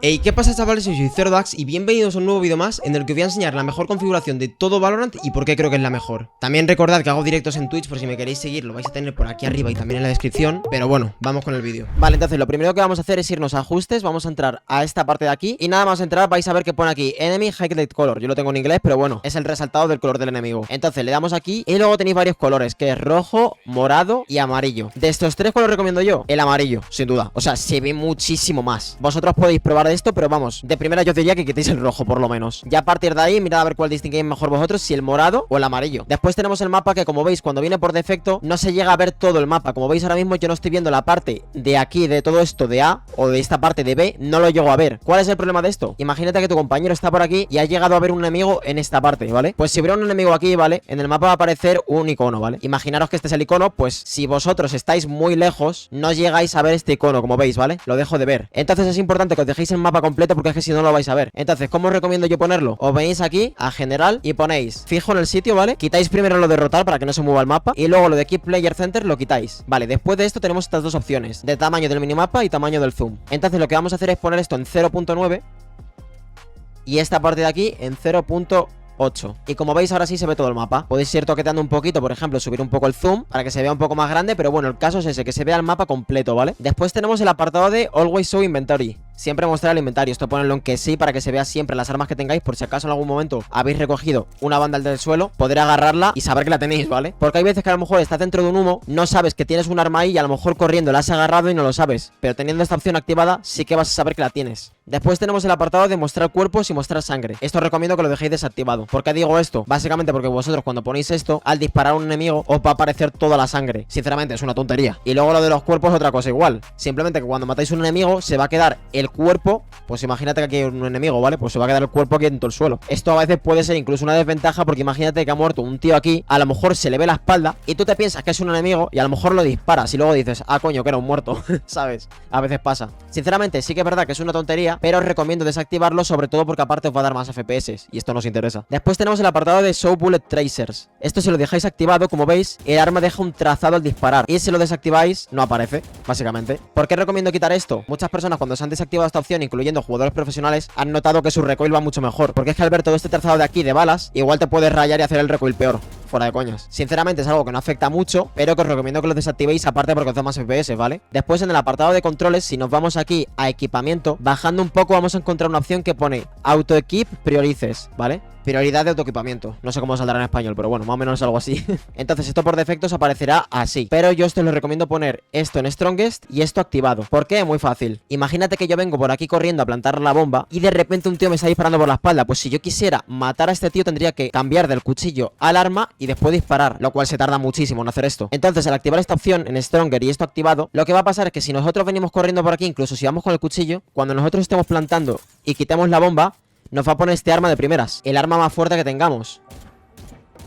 Hey, ¿qué pasa, chavales? Soy Zerodax y bienvenidos a un nuevo vídeo más en el que os voy a enseñar la mejor configuración de todo Valorant y por qué creo que es la mejor. También recordad que hago directos en Twitch, por si me queréis seguir, lo vais a tener por aquí arriba y también en la descripción. Pero bueno, vamos con el vídeo. Vale, entonces lo primero que vamos a hacer es irnos a ajustes, vamos a entrar a esta parte de aquí y nada más entrar vais a ver que pone aquí Enemy Highlight Color. Yo lo tengo en inglés, pero bueno, es el resaltado del color del enemigo. Entonces le damos aquí y luego tenéis varios colores, que es rojo, morado y amarillo. De estos tres colores recomiendo yo el amarillo, sin duda. O sea, se ve muchísimo más. Vosotros podéis probar de esto, pero vamos, de primera yo diría que quitéis el rojo por lo menos. Ya a partir de ahí, mirad a ver cuál distinguís mejor vosotros, si el morado o el amarillo. Después tenemos el mapa que, como veis, cuando viene por defecto no se llega a ver todo el mapa. Como veis ahora mismo yo no estoy viendo la parte de aquí, de todo esto de A, o de esta parte de B, no lo llego a ver. ¿Cuál es el problema de esto? Imagínate que tu compañero está por aquí y ha llegado a ver un enemigo en esta parte, ¿vale? Pues si hubiera un enemigo aquí, ¿vale? En el mapa va a aparecer un icono, ¿vale? Imaginaros que este es el icono, pues si vosotros estáis muy lejos, no llegáis a ver este icono, como veis, ¿vale? Lo dejo de ver. Entonces es importante que os dejéis el mapa completo, porque es que si no lo vais a ver. Entonces, ¿cómo os recomiendo yo ponerlo? Os venís aquí a general y ponéis fijo en el sitio, ¿vale? Quitáis primero lo de rotar para que no se mueva el mapa y luego lo de Keep Player Center lo quitáis. Vale, después de esto tenemos estas dos opciones, de tamaño del minimapa y tamaño del zoom. Entonces lo que vamos a hacer es poner esto en 0.9 y esta parte de aquí en 0.8. Y como veis ahora sí se ve todo el mapa. Podéis ir toqueteando un poquito, por ejemplo, subir un poco el zoom para que se vea un poco más grande, pero bueno, el caso es ese, que se vea el mapa completo, ¿vale? Después tenemos el apartado de Always Show Inventory. Siempre mostrar el inventario, esto ponedlo en que sí para que se vea siempre las armas que tengáis, por si acaso en algún momento habéis recogido una banda del suelo, poder agarrarla y saber que la tenéis, ¿vale? Porque hay veces que a lo mejor estás dentro de un humo, no sabes que tienes un arma ahí y a lo mejor corriendo la has agarrado y no lo sabes, pero teniendo esta opción activada sí que vas a saber que la tienes. Después tenemos el apartado de mostrar cuerpos y mostrar sangre. Esto os recomiendo que lo dejéis desactivado. ¿Por qué digo esto? Básicamente porque vosotros cuando ponéis esto, al disparar a un enemigo os va a aparecer toda la sangre. Sinceramente es una tontería. Y luego lo de los cuerpos es otra cosa igual. Simplemente que cuando matáis a un enemigo se va a quedar el cuerpo. Pues imagínate que aquí hay un enemigo, ¿vale? Pues se va a quedar el cuerpo aquí en todo el suelo. Esto a veces puede ser incluso una desventaja, porque imagínate que ha muerto un tío aquí, a lo mejor se le ve la espalda y tú te piensas que es un enemigo y a lo mejor lo disparas y luego dices, ah, coño, que era un muerto, ¿sabes? A veces pasa. Sinceramente sí que es verdad que es una tontería, pero os recomiendo desactivarlo, sobre todo porque aparte os va a dar más FPS y esto nos interesa. Después tenemos el apartado de Show Bullet Tracers. Esto, si lo dejáis activado, como veis, el arma deja un trazado al disparar y si lo desactiváis no aparece, básicamente. ¿Por qué recomiendo quitar esto? Muchas personas cuando se han desactivado esta opción, incluyendo jugadores profesionales, han notado que su recoil va mucho mejor, porque es que al ver todo este trazado de aquí de balas, igual te puedes rayar y hacer el recoil peor. Fuera de coñas. Sinceramente es algo que no afecta mucho, pero que os recomiendo que lo desactivéis, aparte porque os da más FPS, ¿vale? Después en el apartado de controles, si nos vamos aquí a equipamiento, bajando un poco vamos a encontrar una opción que pone Auto Equip Priorices, ¿vale? Prioridad de autoequipamiento. No sé cómo saldrá en español, pero bueno, más o menos algo así. Entonces esto por defecto os aparecerá así. Pero yo os lo recomiendo poner esto en Strongest y esto activado. ¿Por qué? Muy fácil. Imagínate que yo vengo por aquí corriendo a plantar la bomba y de repente un tío me está disparando por la espalda. Pues si yo quisiera matar a este tío tendría que cambiar del cuchillo al arma y después disparar, lo cual se tarda muchísimo en hacer esto. Entonces al activar esta opción en Stronger y esto activado, lo que va a pasar es que si nosotros venimos corriendo por aquí, incluso si vamos con el cuchillo, cuando nosotros estemos plantando y quitemos la bomba, nos va a poner este arma de primeras, el arma más fuerte que tengamos.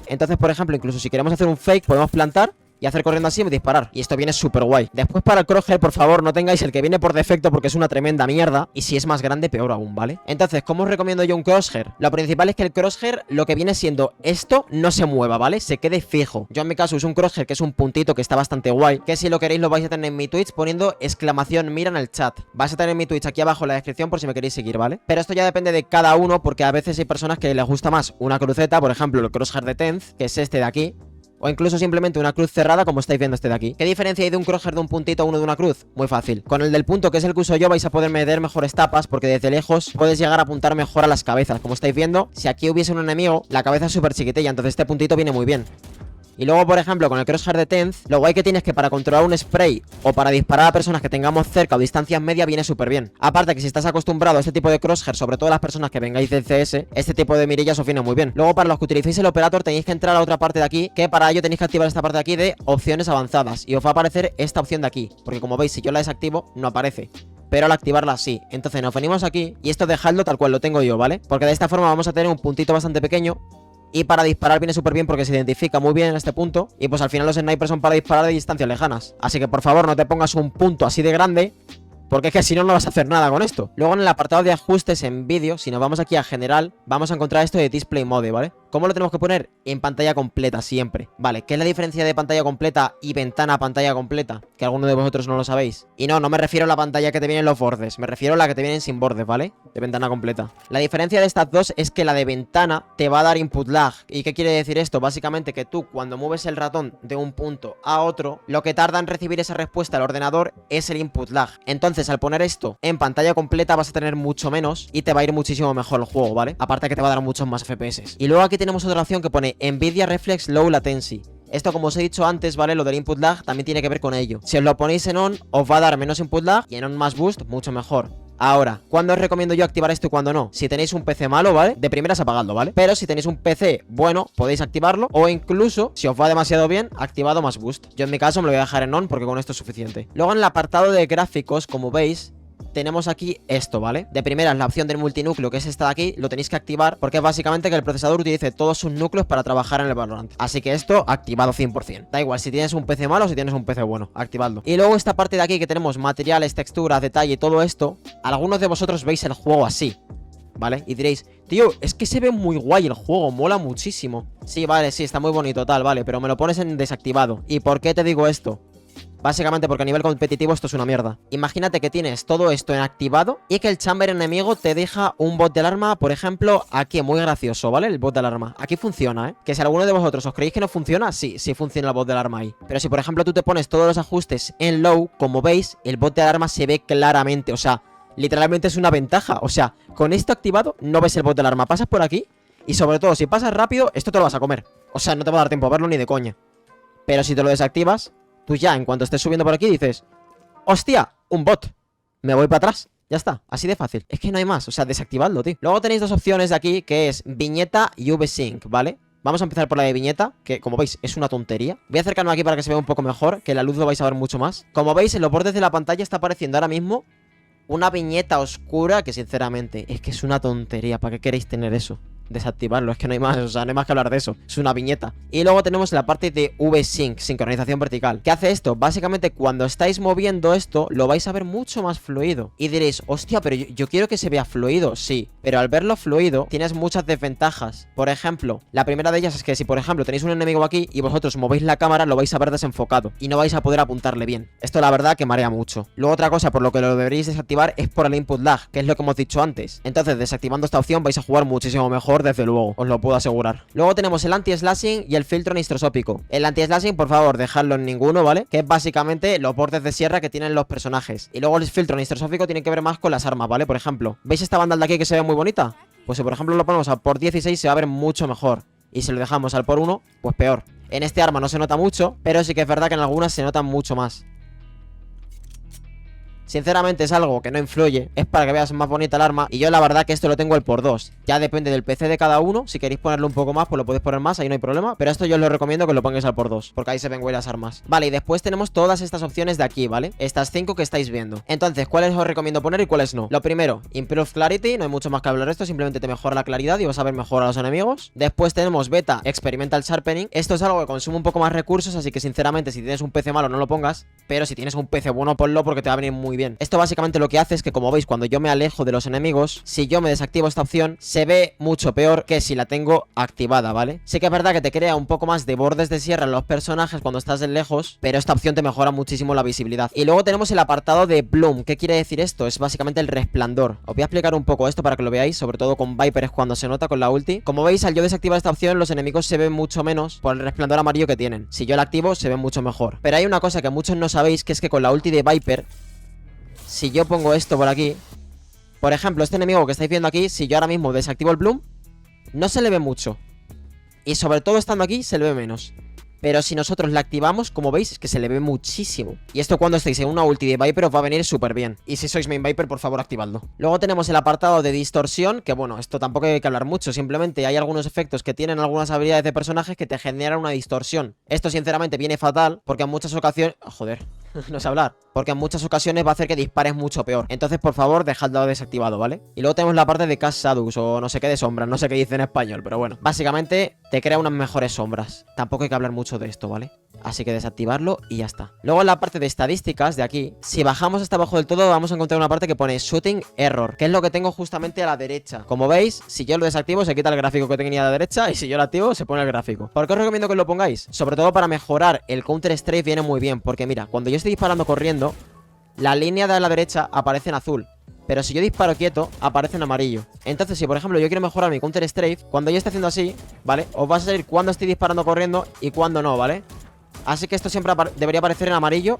Entonces, por ejemplo, incluso si queremos hacer un fake, podemos plantar y hacer corriendo así y disparar. Y esto viene súper guay. Después para el crosshair, por favor, no tengáis el que viene por defecto, porque es una tremenda mierda. Y si es más grande, peor aún, ¿vale? Entonces, ¿cómo os recomiendo yo un crosshair? Lo principal es que el crosshair, lo que viene siendo esto, no se mueva, ¿vale? Se quede fijo. Yo en mi caso uso un crosshair que es un puntito que está bastante guay, que si lo queréis lo vais a tener en mi Twitch poniendo exclamación mira en el chat. Vais a tener mi Twitch aquí abajo en la descripción por si me queréis seguir, ¿vale? Pero esto ya depende de cada uno, porque a veces hay personas que les gusta más una cruceta, por ejemplo, el crosshair de Tenth, que es este de aquí, o incluso simplemente una cruz cerrada, como estáis viendo este de aquí. ¿Qué diferencia hay de un crosshair de un puntito a uno de una cruz? Muy fácil. Con el del punto, que es el que uso yo, vais a poder meter mejores tapas, porque desde lejos puedes llegar a apuntar mejor a las cabezas. Como estáis viendo, si aquí hubiese un enemigo, la cabeza es súper chiquitilla, entonces este puntito viene muy bien. Y luego, por ejemplo, con el crosshair de Tenth, lo guay que tienes que para controlar un spray o para disparar a personas que tengamos cerca o distancias media viene súper bien. Aparte que si estás acostumbrado a este tipo de crosshair, sobre todo las personas que vengáis del CS, este tipo de mirillas os viene muy bien. Luego, para los que utilicéis el operator, tenéis que entrar a la otra parte de aquí, que para ello tenéis que activar esta parte de aquí de opciones avanzadas. Y os va a aparecer esta opción de aquí, porque como veis, si yo la desactivo, no aparece. Pero al activarla sí. Entonces nos venimos aquí y esto dejadlo tal cual lo tengo yo, ¿vale? Porque de esta forma vamos a tener un puntito bastante pequeño. Y para disparar viene súper bien porque se identifica muy bien en este punto. Y pues al final los snipers son para disparar de distancias lejanas. Así que por favor no te pongas un punto así de grande, porque es que si no, no vas a hacer nada con esto. Luego en el apartado de ajustes en vídeo, si nos vamos aquí a general, vamos a encontrar esto de Display Mode, ¿vale? ¿Cómo lo tenemos que poner? En pantalla completa siempre. Vale, ¿qué es la diferencia de pantalla completa y ventana a pantalla completa? Que alguno de vosotros no lo sabéis. Y no me refiero a la pantalla que te vienen los bordes, me refiero a la que te vienen sin bordes, ¿vale? De ventana completa. La diferencia de estas dos es que la de ventana te va a dar input lag. ¿Y qué quiere decir esto? Básicamente que tú cuando mueves el ratón de un punto a otro, lo que tarda en recibir esa respuesta al ordenador es el input lag. Entonces al poner esto en pantalla completa vas a tener mucho menos y te va a ir muchísimo mejor el juego, ¿vale? Aparte que te va a dar muchos más FPS. Y luego aquí tenemos otra opción que pone Nvidia Reflex Low Latency. Esto, como os he dicho antes, ¿vale? Lo del input lag también tiene que ver con ello. Si os lo ponéis en on, os va a dar menos input lag y en on más boost, mucho mejor. Ahora, ¿cuándo os recomiendo yo activar esto y cuándo no? Si tenéis un PC malo, ¿vale? De primeras apagadlo, ¿vale? Pero si tenéis un PC bueno, podéis activarlo. O incluso, si os va demasiado bien, activado más boost. Yo en mi caso me lo voy a dejar en on porque con esto es suficiente. Luego en el apartado de gráficos, como veis, tenemos aquí esto, ¿vale? De primeras, la opción del multinúcleo, que es esta de aquí, lo tenéis que activar porque es básicamente que el procesador utilice todos sus núcleos para trabajar en el Valorant. Así que esto, activado 100%. Da igual si tienes un PC malo o si tienes un PC bueno, activadlo. Y luego esta parte de aquí que tenemos materiales, texturas, detalle y todo esto, algunos de vosotros veis el juego así, ¿vale? Y diréis, tío, es que se ve muy guay el juego, mola muchísimo. Sí, vale, sí, está muy bonito, tal, vale, pero me lo pones en desactivado. ¿Y por qué te digo esto? Básicamente porque a nivel competitivo esto es una mierda. Imagínate que tienes todo esto en activado y que el chamber enemigo te deja un bot de alarma, por ejemplo, aquí, muy gracioso, ¿vale? El bot de alarma. Aquí funciona, ¿eh? Que si alguno de vosotros os creéis que no funciona, sí, sí funciona el bot de alarma ahí. Pero si, por ejemplo, tú te pones todos los ajustes en low, como veis, el bot de alarma se ve claramente, o sea, literalmente es una ventaja. O sea, con esto activado no ves el bot de alarma. Pasas por aquí y sobre todo si pasas rápido, esto te lo vas a comer. O sea, no te va a dar tiempo a verlo ni de coña. Pero si te lo desactivas, tú ya, en cuanto estés subiendo por aquí, dices, ¡hostia! Un bot. Me voy para atrás. Ya está, así de fácil. Es que no hay más, o sea, desactivadlo, tío. Luego tenéis dos opciones de aquí, que es viñeta y VSync, ¿vale? Vamos a empezar por la de viñeta, que como veis es una tontería. Voy a acercarme aquí para que se vea un poco mejor, que la luz lo vais a ver mucho más. Como veis, en los bordes de la pantalla está apareciendo ahora mismo una viñeta oscura que sinceramente es que es una tontería. ¿Para qué queréis tener eso? Desactivarlo, es que no hay más, o sea, no hay más que hablar de eso. Es una viñeta. Y luego tenemos la parte de VSync, sincronización vertical. ¿Qué hace esto? Básicamente cuando estáis moviendo esto, lo vais a ver mucho más fluido. Y diréis, hostia, pero yo quiero que se vea fluido. Sí, pero al verlo fluido tienes muchas desventajas. Por ejemplo, la primera de ellas es que si por ejemplo tenéis un enemigo aquí y vosotros movéis la cámara, lo vais a ver desenfocado y no vais a poder apuntarle bien. Esto la verdad que marea mucho. Luego otra cosa por lo que lo deberéis desactivar es por el input lag, que es lo que hemos dicho antes. Entonces desactivando esta opción vais a jugar muchísimo mejor, desde luego, os lo puedo asegurar. Luego tenemos el anti-slashing y el filtro anistrosópico. El anti-slashing, por favor, dejadlo en ninguno, ¿vale? Que es básicamente los bordes de sierra que tienen los personajes. Y luego el filtro anistrosópico tiene que ver más con las armas, ¿vale? Por ejemplo, ¿veis esta banda de aquí que se ve muy bonita? Pues si por ejemplo lo ponemos a por 16 se va a ver mucho mejor. Y si lo dejamos al por 1, pues peor. En este arma no se nota mucho, pero sí que es verdad que en algunas se nota mucho más. Sinceramente es algo que no influye, es para que veas más bonita el arma. Y yo la verdad que esto lo tengo el por 2. Ya depende del PC de cada uno. Si queréis ponerlo un poco más, pues lo podéis poner más, ahí no hay problema. Pero esto yo os lo recomiendo que lo pongáis al por 2, porque ahí se ven guay las armas. Vale, y después tenemos todas estas opciones de aquí, ¿vale? Estas 5 que estáis viendo. Entonces, ¿cuáles os recomiendo poner y cuáles no? Lo primero, Improve Clarity, no hay mucho más que hablar de esto, simplemente te mejora la claridad y vas a ver mejor a los enemigos. Después tenemos Beta Experimental Sharpening. Esto es algo que consume un poco más recursos, así que sinceramente si tienes un PC malo no lo pongas, pero si tienes un PC bueno ponlo porque te va a venir muy bien. Esto básicamente lo que hace es que, como veis, cuando yo me alejo de los enemigos, si yo me desactivo esta opción, se ve mucho peor que si la tengo activada, ¿vale? Sí que es verdad que te crea un poco más de bordes de sierra en los personajes cuando estás de lejos, pero esta opción te mejora muchísimo la visibilidad. Y luego tenemos el apartado de Bloom. ¿Qué quiere decir esto? Es básicamente el resplandor. Os voy a explicar un poco esto para que lo veáis, sobre todo con Viper es cuando se nota con la ulti. Como veis, al yo desactivar esta opción, los enemigos se ven mucho menos por el resplandor amarillo que tienen. Si yo la activo, se ve mucho mejor. Pero hay una cosa que muchos no sabéis, que es que con la ulti de Viper, si yo pongo esto por aquí, por ejemplo, este enemigo que estáis viendo aquí, si yo ahora mismo desactivo el Bloom, no se le ve mucho. Y sobre todo estando aquí, se le ve menos. Pero si nosotros la activamos, como veis, es que se le ve muchísimo. Y esto cuando estéis en una ulti de Viper os va a venir súper bien. Y si sois main Viper, por favor, activadlo. Luego tenemos el apartado de distorsión, que bueno, esto tampoco hay que hablar mucho. Simplemente hay algunos efectos que tienen algunas habilidades de personajes que te generan una distorsión. Esto sinceramente viene fatal, porque en muchas ocasiones... Joder, no sé hablar. Porque en muchas ocasiones va a hacer que dispares mucho peor. Entonces, por favor, dejadlo desactivado, ¿vale? Y luego tenemos la parte de Cast Shadows, o no sé qué de sombras, no sé qué dice en español, pero bueno. Básicamente, te crea unas mejores sombras. Tampoco hay que hablar mucho de esto, ¿vale? Así que desactivarlo y ya está. Luego en la parte de estadísticas de aquí, si bajamos hasta abajo del todo, vamos a encontrar una parte que pone Shooting Error, que es lo que tengo justamente a la derecha. Como veis, si yo lo desactivo, se quita el gráfico que tenía a la derecha, y si yo lo activo, se pone el gráfico. ¿Por qué os recomiendo que lo pongáis? Sobre todo para mejorar el Counter Strafe viene muy bien, porque mira, cuando yo estoy disparando corriendo, la línea de la derecha aparece en azul, pero si yo disparo quieto, aparece en amarillo. Entonces, si por ejemplo yo quiero mejorar mi Counter Strafe, cuando yo esté haciendo así, ¿vale? Os va a salir cuando estoy disparando corriendo y cuando no, ¿vale? Así que esto siempre debería aparecer en amarillo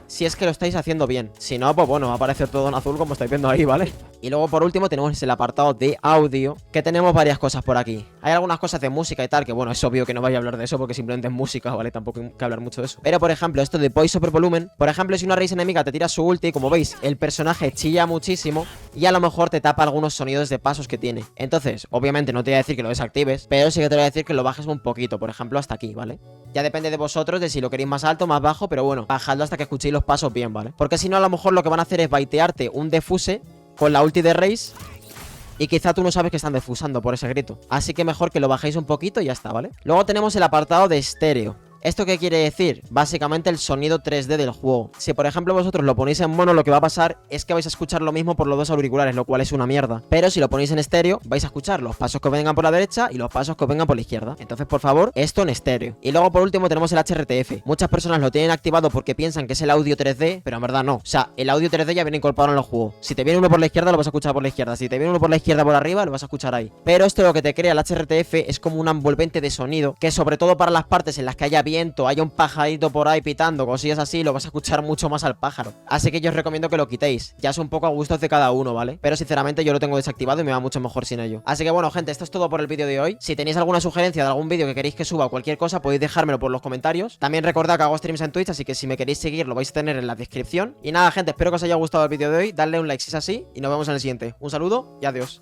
si es que lo estáis haciendo bien. Si no, pues bueno, va a aparecer todo en azul como estáis viendo ahí, ¿vale? Y luego por último tenemos el apartado de audio, que tenemos varias cosas por aquí. Hay algunas cosas de música y tal, que bueno, es obvio que no vaya a hablar de eso porque simplemente es música, ¿vale? Tampoco hay que hablar mucho de eso. Pero por ejemplo, esto de voice over volumen, por ejemplo, si una raíz enemiga te tira su ulti, como veis, el personaje chilla muchísimo y a lo mejor te tapa algunos sonidos de pasos que tiene. Entonces, obviamente no te voy a decir que lo desactives, pero sí que te voy a decir que lo bajes un poquito, por ejemplo, hasta aquí, ¿vale? Ya depende de vosotros de si lo queréis más alto, más bajo, pero bueno, bajadlo hasta que escuchéis los pasos bien, ¿vale? Porque si no, a lo mejor lo que van a hacer es baitearte un defuse con la ulti de Raze y quizá tú no sabes que están defusando por ese grito. Así que mejor que lo bajéis un poquito y ya está, ¿vale? Luego tenemos el apartado de estéreo. ¿Esto qué quiere decir? Básicamente el sonido 3D del juego. Si por ejemplo vosotros lo ponéis en mono, lo que va a pasar es que vais a escuchar lo mismo por los dos auriculares, lo cual es una mierda. Pero si lo ponéis en estéreo, vais a escuchar los pasos que os vengan por la derecha y los pasos que os vengan por la izquierda. Entonces, por favor, esto en estéreo. Y luego por último tenemos el HRTF. Muchas personas lo tienen activado porque piensan que es el audio 3D, pero en verdad no. O sea, el audio 3D ya viene incorporado en el juego. Si te viene uno por la izquierda, lo vas a escuchar por la izquierda. Si te viene uno por la izquierda por arriba, lo vas a escuchar ahí. Pero esto lo que te crea el HRTF es como un envolvente de sonido que sobre todo para las partes en las que haya viento, haya un pajarito por ahí pitando, cosillas así, lo vas a escuchar mucho más al pájaro. Así que yo os recomiendo que lo quitéis. Ya es un poco a gustos de cada uno, ¿vale? Pero sinceramente yo lo tengo desactivado y me va mucho mejor sin ello. Así que bueno, gente, esto es todo por el vídeo de hoy. Si tenéis alguna sugerencia de algún vídeo que queréis que suba o cualquier cosa, podéis dejármelo por los comentarios. También recordad que hago streams en Twitch, así que si me queréis seguir lo vais a tener en la descripción. Y nada, gente, espero que os haya gustado el vídeo de hoy. Dadle un like si es así y nos vemos en el siguiente. Un saludo y adiós.